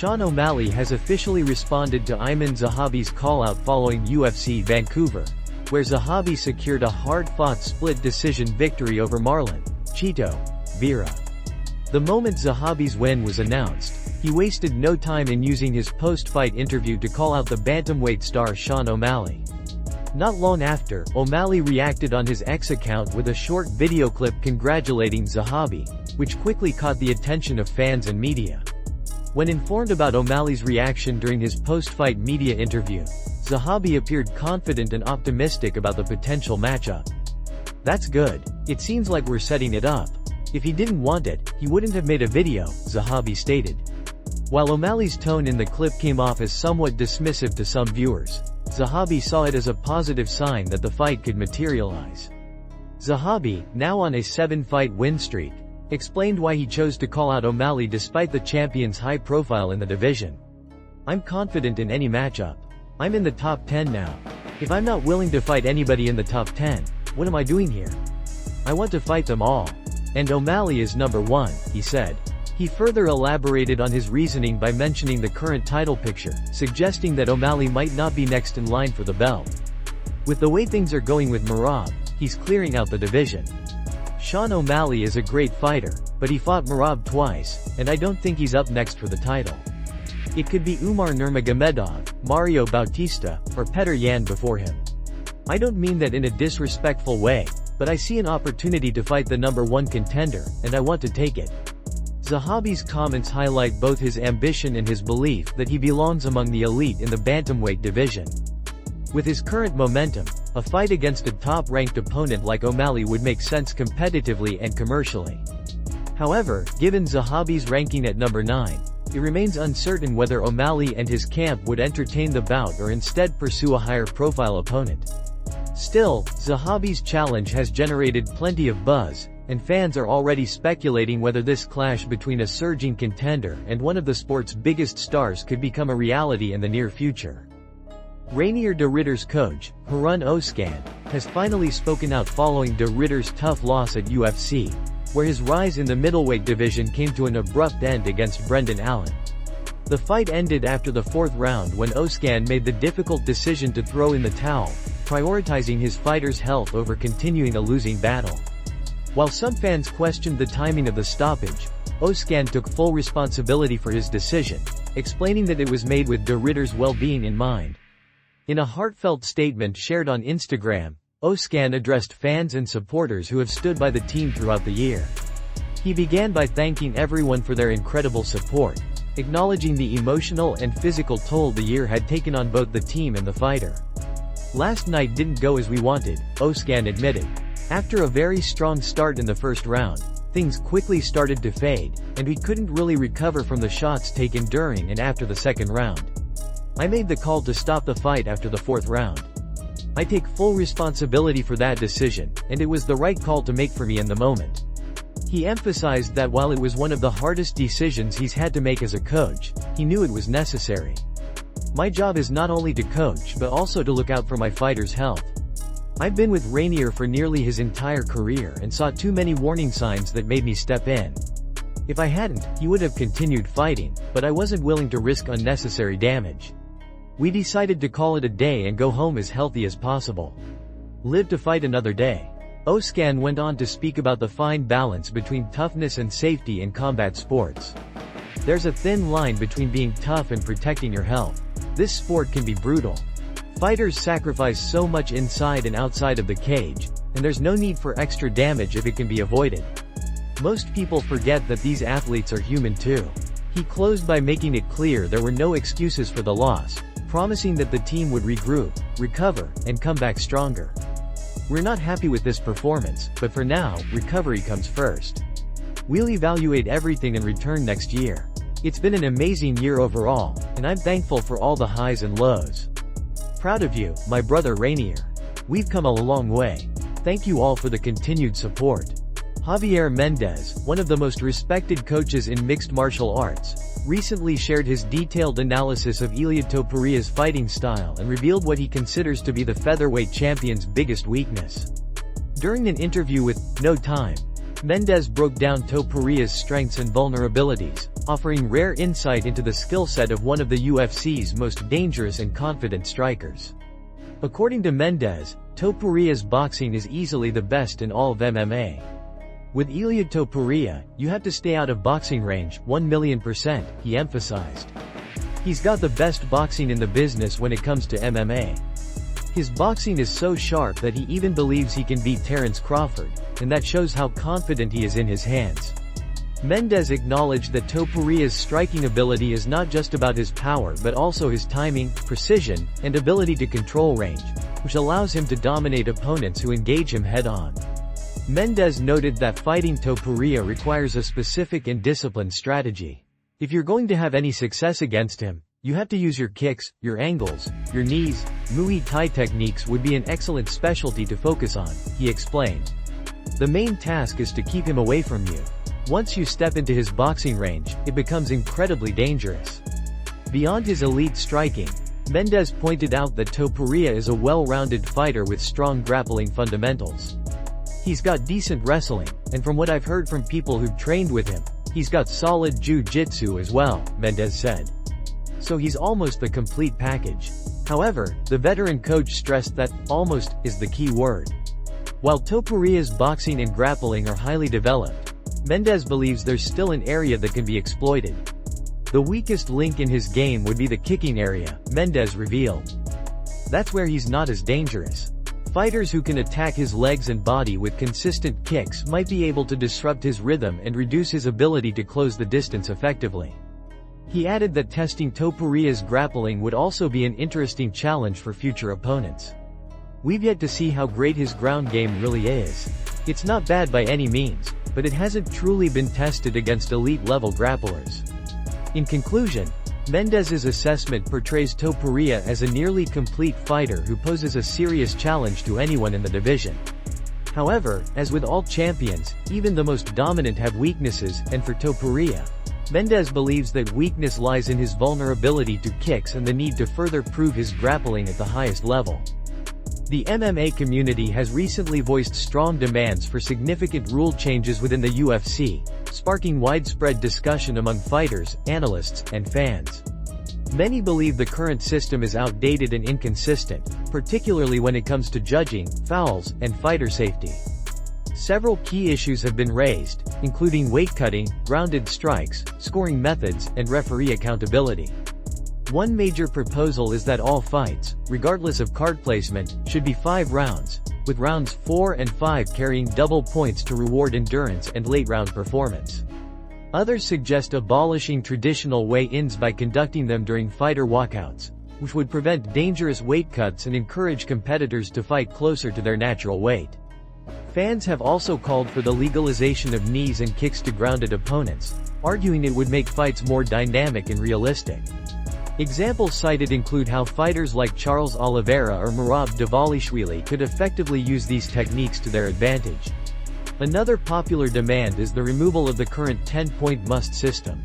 Sean O'Malley has officially responded to Ayman Zahhabi's call-out following UFC Vancouver, where Zahhabi secured a hard-fought split decision victory over Marlon Chito Vera. The moment Zahhabi's win was announced, he wasted no time in using his post-fight interview to call out the bantamweight star Sean O'Malley. Not long after, O'Malley reacted on his X account with a short video clip congratulating Zahhabi, which quickly caught the attention of fans and media. When informed about O'Malley's reaction during his post-fight media interview, Zahhabi appeared confident and optimistic about the potential matchup. "That's good. It seems like we're setting it up. If he didn't want it, he wouldn't have made a video," Zahhabi stated. While O'Malley's tone in the clip came off as somewhat dismissive to some viewers, Zahhabi saw it as a positive sign that the fight could materialize. Zahhabi, now on a 7-fight win streak, explained why he chose to call out O'Malley despite the champion's high profile in the division. "I'm confident in any matchup. I'm in the top 10 now. If I'm not willing to fight anybody in the top 10, what am I doing here? I want to fight them all. And O'Malley is number 1, he said. He further elaborated on his reasoning by mentioning the current title picture, suggesting that O'Malley might not be next in line for the belt. "With the way things are going with Merab, he's clearing out the division. Sean O'Malley is a great fighter, but he fought Merab twice, and I don't think he's up next for the title. It could be Umar Nurmagomedov, Mario Bautista, or Petr Yan before him. I don't mean that in a disrespectful way, but I see an opportunity to fight the number 1 contender, and I want to take it." Zahhabi's comments highlight both his ambition and his belief that he belongs among the elite in the bantamweight division. With his current momentum, a fight against a top-ranked opponent like O'Malley would make sense competitively and commercially. However, given Zahhabi's ranking at number 9, it remains uncertain whether O'Malley and his camp would entertain the bout or instead pursue a higher-profile opponent. Still, Zahhabi's challenge has generated plenty of buzz, and fans are already speculating whether this clash between a surging contender and one of the sport's biggest stars could become a reality in the near future. Rainier de Ridder's coach, Harun Özcan, has finally spoken out following de Ridder's tough loss at UFC, where his rise in the middleweight division came to an abrupt end against Brendan Allen. The fight ended after the 4th round when Özcan made the difficult decision to throw in the towel, prioritizing his fighter's health over continuing a losing battle. While some fans questioned the timing of the stoppage, Özcan took full responsibility for his decision, explaining that it was made with de Ridder's well-being in mind. In a heartfelt statement shared on Instagram, Özcan addressed fans and supporters who have stood by the team throughout the year. He began by thanking everyone for their incredible support, acknowledging the emotional and physical toll the year had taken on both the team and the fighter. "Last night didn't go as we wanted," Özcan admitted. "After a very strong start in the first round, things quickly started to fade, and we couldn't really recover from the shots taken during and after the second round. I made the call to stop the fight after the 4th round. I take full responsibility for that decision, and it was the right call to make for me in the moment." He emphasized that while it was one of the hardest decisions he's had to make as a coach, he knew it was necessary. "My job is not only to coach but also to look out for my fighter's health. I've been with Rainier for nearly his entire career and saw too many warning signs that made me step in. If I hadn't, he would have continued fighting, but I wasn't willing to risk unnecessary damage. We decided to call it a day and go home as healthy as possible. Live to fight another day." Özcan went on to speak about the fine balance between toughness and safety in combat sports. "There's a thin line between being tough and protecting your health. This sport can be brutal. Fighters sacrifice so much inside and outside of the cage, and there's no need for extra damage if it can be avoided. Most people forget that these athletes are human too." He closed by making it clear there were no excuses for the loss, promising that the team would regroup, recover, and come back stronger. "We're not happy with this performance, but for now, recovery comes first. We'll evaluate everything and return next year. It's been an amazing year overall, and I'm thankful for all the highs and lows. Proud of you, my brother Rainier. We've come a long way. Thank you all for the continued support." Javier Mendez, one of the most respected coaches in mixed martial arts, recently shared his detailed analysis of Ilia Topuria's fighting style and revealed what he considers to be the featherweight champion's biggest weakness. During an interview with No Time, Mendez broke down Topuria's strengths and vulnerabilities, offering rare insight into the skill set of one of the UFC's most dangerous and confident strikers. According to Mendes, Topuria's boxing is easily the best in all of MMA. With Ilia Topuria, you have to stay out of boxing range, 1,000,000%, he emphasized. He's got the best boxing in the business when it comes to MMA. His boxing is so sharp that he even believes he can beat Terence Crawford, and that shows how confident he is in his hands. Mendes acknowledged that Topuria's striking ability is not just about his power but also his timing, precision, and ability to control range, which allows him to dominate opponents who engage him head-on. Mendes noted that fighting Topuria requires a specific and disciplined strategy. If you're going to have any success against him, you have to use your kicks, your angles, your knees. Muay Thai techniques would be an excellent specialty to focus on, he explained. The main task is to keep him away from you. Once you step into his boxing range, it becomes incredibly dangerous. Beyond his elite striking, Mendes pointed out that Topuria is a well-rounded fighter with strong grappling fundamentals. He's got decent wrestling, and from what I've heard from people who've trained with him, he's got solid jiu-jitsu as well, Mendes said. So he's almost the complete package. However, the veteran coach stressed that almost is the key word. While Topuria's boxing and grappling are highly developed, Mendes believes there's still an area that can be exploited. The weakest link in his game would be the kicking area, Mendes revealed. That's where he's not as dangerous. Fighters who can attack his legs and body with consistent kicks might be able to disrupt his rhythm and reduce his ability to close the distance effectively. He added that testing Topuria's grappling would also be an interesting challenge for future opponents. We've yet to see how great his ground game really is. It's not bad by any means, but it hasn't truly been tested against elite-level grapplers. In conclusion, Mendes's assessment portrays Topuria as a nearly complete fighter who poses a serious challenge to anyone in the division. However, as with all champions, even the most dominant have weaknesses, and for Topuria, Mendes believes that weakness lies in his vulnerability to kicks and the need to further prove his grappling at the highest level. The MMA community has recently voiced strong demands for significant rule changes within the UFC, sparking widespread discussion among fighters, analysts, and fans. Many believe the current system is outdated and inconsistent, particularly when it comes to judging, fouls, and fighter safety. Several key issues have been raised, including weight cutting, grounded strikes, scoring methods, and referee accountability. One major proposal is that all fights, regardless of card placement, should be 5 rounds, with rounds 4 and 5 carrying double points to reward endurance and late-round performance. Others suggest abolishing traditional weigh-ins by conducting them during fighter walkouts, which would prevent dangerous weight cuts and encourage competitors to fight closer to their natural weight. Fans have also called for the legalization of knees and kicks to grounded opponents, arguing it would make fights more dynamic and realistic. Examples cited include how fighters like Charles Oliveira or Merab Dvalishvili could effectively use these techniques to their advantage. Another popular demand is the removal of the current 10-point must system.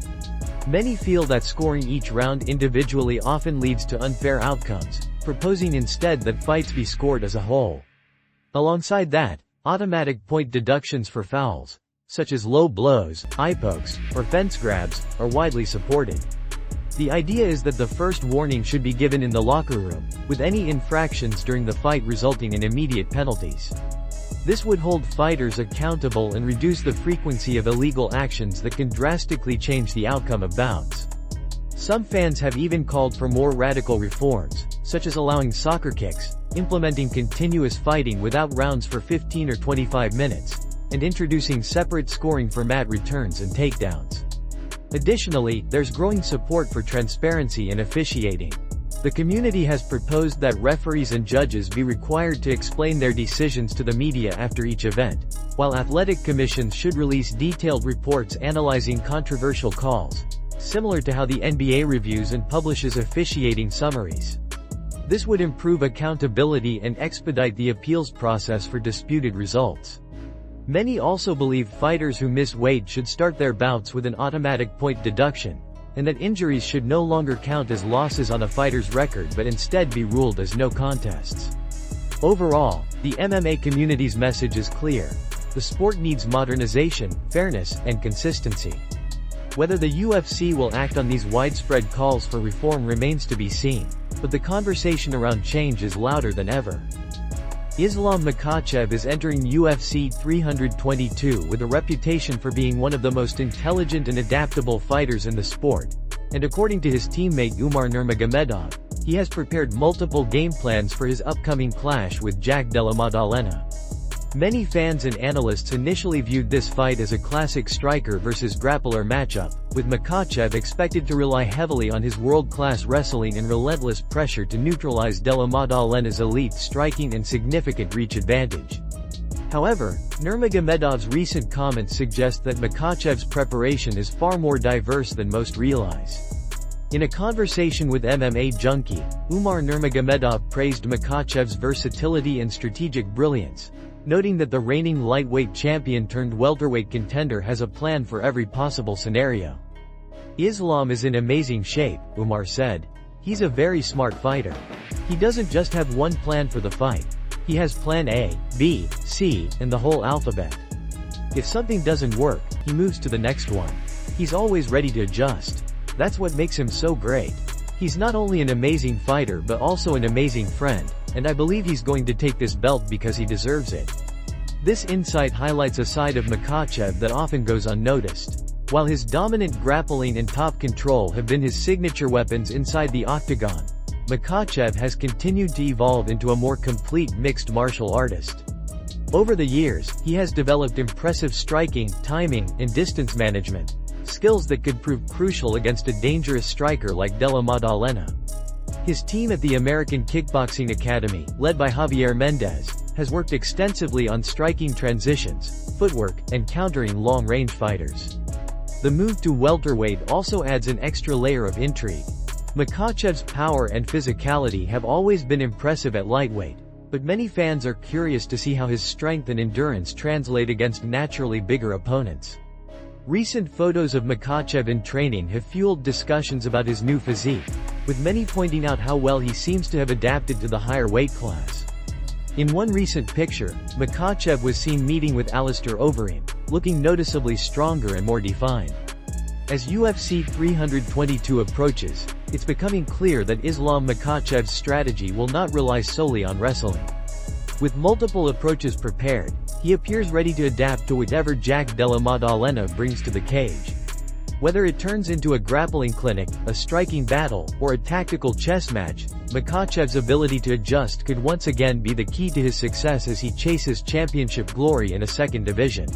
Many feel that scoring each round individually often leads to unfair outcomes, proposing instead that fights be scored as a whole. Alongside that, automatic point deductions for fouls, such as low blows, eye pokes, or fence grabs, are widely supported. The idea is that the first warning should be given in the locker room, with any infractions during the fight resulting in immediate penalties. This would hold fighters accountable and reduce the frequency of illegal actions that can drastically change the outcome of bouts. Some fans have even called for more radical reforms, such as allowing soccer kicks, implementing continuous fighting without rounds for 15 or 25 minutes, and introducing separate scoring for mat returns and takedowns. Additionally, there's growing support for transparency in officiating. The community has proposed that referees and judges be required to explain their decisions to the media after each event, while athletic commissions should release detailed reports analyzing controversial calls, similar to how the NBA reviews and publishes officiating summaries. This would improve accountability and expedite the appeals process for disputed results. Many also believe fighters who miss weight should start their bouts with an automatic point deduction, and that injuries should no longer count as losses on a fighter's record but instead be ruled as no contests. Overall, the MMA community's message is clear. The sport needs modernization, fairness, and consistency. Whether the UFC will act on these widespread calls for reform remains to be seen, but the conversation around change is louder than ever. Islam Makhachev is entering UFC 322 with a reputation for being one of the most intelligent and adaptable fighters in the sport, and according to his teammate Umar Nurmagomedov, he has prepared multiple game plans for his upcoming clash with Jack Della Maddalena. Many fans and analysts initially viewed this fight as a classic striker versus grappler matchup, with Makhachev expected to rely heavily on his world-class wrestling and relentless pressure to neutralize Della Maddalena's elite striking and significant reach advantage. However, Nurmagomedov's recent comments suggest that Makhachev's preparation is far more diverse than most realize. In a conversation with MMA Junkie, Umar Nurmagomedov praised Makhachev's versatility and strategic brilliance, noting that the reigning lightweight champion turned welterweight contender has a plan for every possible scenario. Islam is in amazing shape, Umar said. He's a very smart fighter. He doesn't just have one plan for the fight. He has plan A, B, C, and the whole alphabet. If something doesn't work, he moves to the next one. He's always ready to adjust. That's what makes him so great. He's not only an amazing fighter but also an amazing friend, and I believe he's going to take this belt because he deserves it. This insight highlights a side of Makhachev that often goes unnoticed. While his dominant grappling and top control have been his signature weapons inside the octagon, Makhachev has continued to evolve into a more complete mixed martial artist. Over the years, he has developed impressive striking, timing, and distance management, skills that could prove crucial against a dangerous striker like Della Maddalena. His team at the American Kickboxing Academy, led by Javier Mendez, has worked extensively on striking transitions, footwork, and countering long-range fighters. The move to welterweight also adds an extra layer of intrigue. Makhachev's power and physicality have always been impressive at lightweight, but many fans are curious to see how his strength and endurance translate against naturally bigger opponents. Recent photos of Makhachev in training have fueled discussions about his new physique, with many pointing out how well he seems to have adapted to the higher weight class. In one recent picture, Makhachev was seen meeting with Alistair Overeem, looking noticeably stronger and more defined. As UFC 322 approaches, it's becoming clear that Islam Makhachev's strategy will not rely solely on wrestling. With multiple approaches prepared, he appears ready to adapt to whatever Jack Della Maddalena brings to the cage. Whether it turns into a grappling clinic, a striking battle, or a tactical chess match, Makhachev's ability to adjust could once again be the key to his success as he chases championship glory in a second division.